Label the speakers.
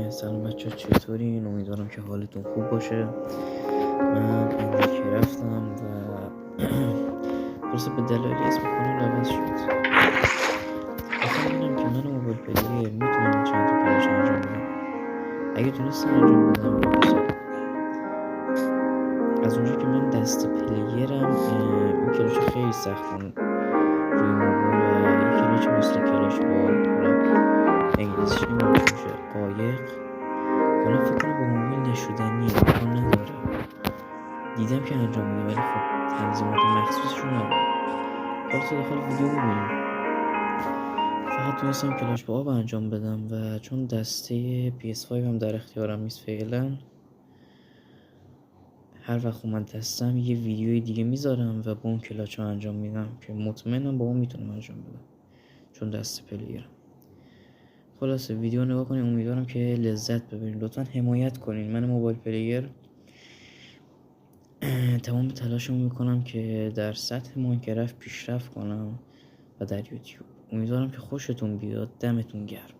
Speaker 1: سلام بچه ها، چطورین؟ امیدوارم که حالتون خوب باشه. من امروز که رفتم و خلاصه به دلایلی اسم کانال عوض شد. خواستم ببینم که من موبایل پلیر میتونم چند تا کلاش انجام بدم. اگه تونستم انجام بدم رو بذارم. از اونجا که من دست پلیرم این کلاش خیلی سختن روی موبایل و این کلاش مثل کلاش با حالا انگلیسیش نمیدونم چی میشه قایق حالا فکر کنم با موبایل نشدنیه امکان نداره. دیدم که انجام میده ولی خب تنظیمات مخصوصشون نداره. خلاصه داخل ویدیو میبینیم فقط تونستم کلاش با آب انجام بدم و چون دسته PS5 هم در اختیارم نیست فعلا، هر وقت من دستم یه ویدیوی دیگه میذارم و با اون کلاچ ها انجام میدم که مطمئنم با اون میتونم انجام بدم چون دست پلیرم. خلاصه ویدیو نگاه کنین، امیدوارم که لذت ببرین. لطفا حمایت کنین. من موبایل پلیر تمام تلاشمو میکنم که در سطح ماینکرافت پیشرفت کنم و در یوتیوب. امیدوارم که خوشتون بیاد. دمتون گرم.